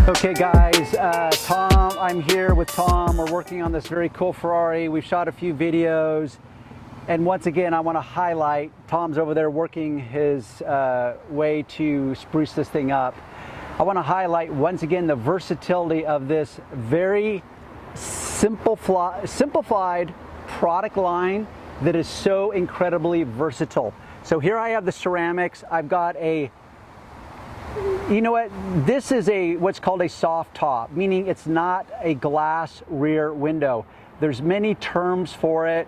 Okay guys, I'm here with Tom. We're working on this very cool Ferrari. We've shot a few videos, and once again I want to highlight, Tom's over there working his way to spruce this thing up. I want to highlight once again the versatility of this very simplified product line that is so incredibly versatile. So here I have the Ceram-X. I've got a, you know what, this is what's called a soft top, meaning it's not a glass rear window. There's many terms for it.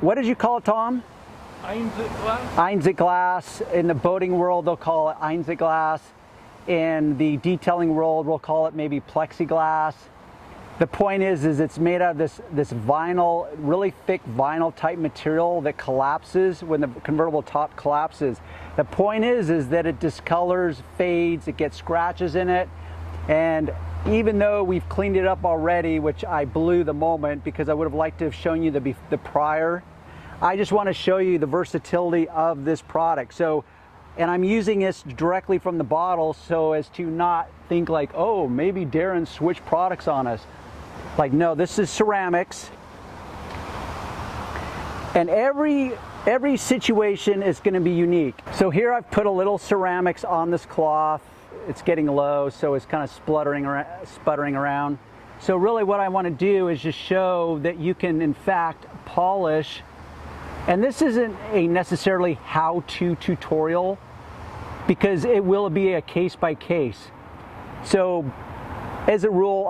What did you call it, Tom? Einzelglas. Einzelglas. In the boating world, they'll call it Einzelglas. In the detailing world, we'll call it maybe Plexiglass. The point is it's made out of this vinyl, really thick vinyl type material that collapses when the convertible top collapses. The point is that it discolors, fades, it gets scratches in it. And even though we've cleaned it up already, which I blew the moment because I would have liked to have shown you the prior, I just want to show you the versatility of this product. So, and I'm using this directly from the bottle so as to not think like, oh, maybe Darren switched products on us. Like, no, this is Ceram-X, and every situation is going to be unique. So here I've put a little Ceram-X on this cloth. It's getting low, so it's kind of sputtering around. So really what I want to do is just show that you can in fact polish, and this isn't a necessarily how-to tutorial because it will be a case by case. So as a rule,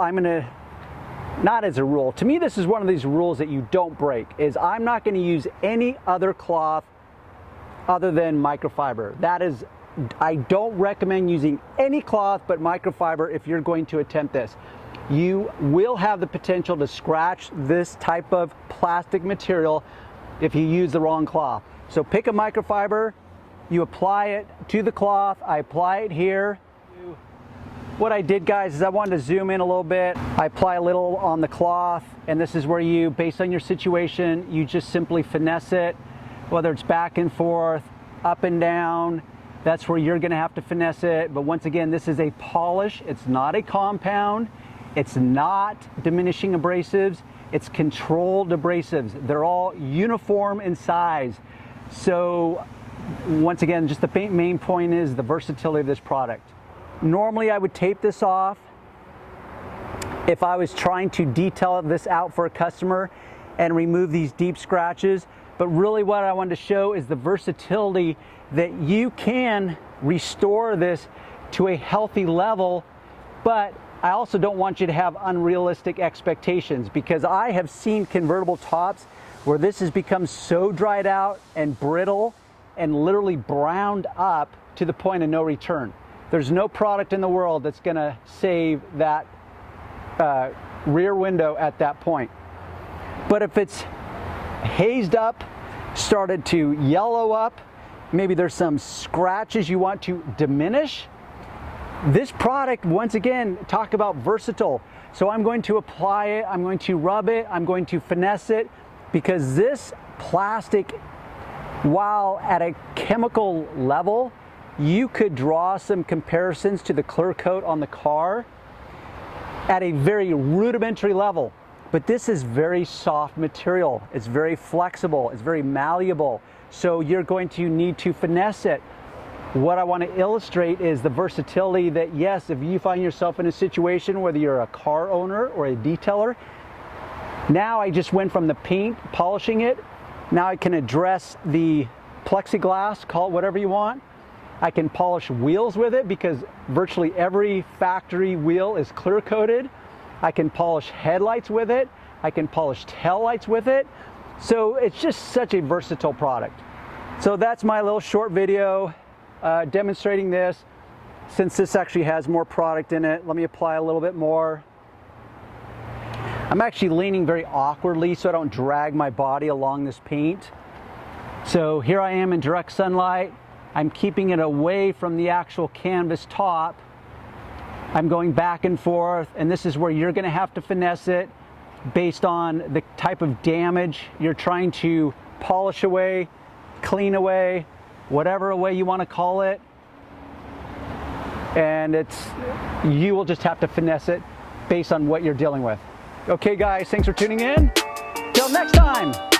not as a rule, to me this is one of these rules that you don't break, is I'm not going to use any other cloth other than microfiber. That is, I don't recommend using any cloth but microfiber if you're going to attempt this. You will have the potential to scratch this type of plastic material if you use the wrong cloth. So pick a microfiber, you apply it to the cloth. I apply it here. What I did, guys, is I wanted to zoom in a little bit. I apply a little on the cloth, and this is where you, based on your situation, you just simply finesse it, whether it's back and forth, up and down. That's where you're gonna have to finesse it. But once again, this is a polish. It's not a compound. It's not diminishing abrasives. It's controlled abrasives. They're all uniform in size. So once again, just the main point is the versatility of this product. Normally I would tape this off if I was trying to detail this out for a customer and remove these deep scratches. But really what I wanted to show is the versatility that you can restore this to a healthy level, but I also don't want you to have unrealistic expectations, because I have seen convertible tops where this has become so dried out and brittle and literally browned up to the point of no return. There's no product in the world that's gonna save that rear window at that point. But if it's hazed up, started to yellow up, maybe there's some scratches you want to diminish, this product, once again, talk about versatile. So I'm going to apply it, I'm going to rub it, I'm going to finesse it, because this plastic, while at a chemical level, you could draw some comparisons to the clear coat on the car at a very rudimentary level. But this is very soft material. It's very flexible. It's very malleable. So you're going to need to finesse it. What I want to illustrate is the versatility that, yes, if you find yourself in a situation, whether you're a car owner or a detailer, now I just went from the paint, polishing it. Now I can address the plexiglass, call it whatever you want. I can polish wheels with it because virtually every factory wheel is clear coated. I can polish headlights with it. I can polish tail lights with it. So it's just such a versatile product. So that's my little short video demonstrating this. Since this actually has more product in it, let me apply a little bit more. I'm actually leaning very awkwardly so I don't drag my body along this paint. So here I am in direct sunlight. I'm keeping it away from the actual canvas top. I'm going back and forth, and this is where you're gonna have to finesse it based on the type of damage you're trying to polish away, clean away, whatever way you wanna call it. and you will just have to finesse it based on what you're dealing with. Okay guys, thanks for tuning in. Till next time.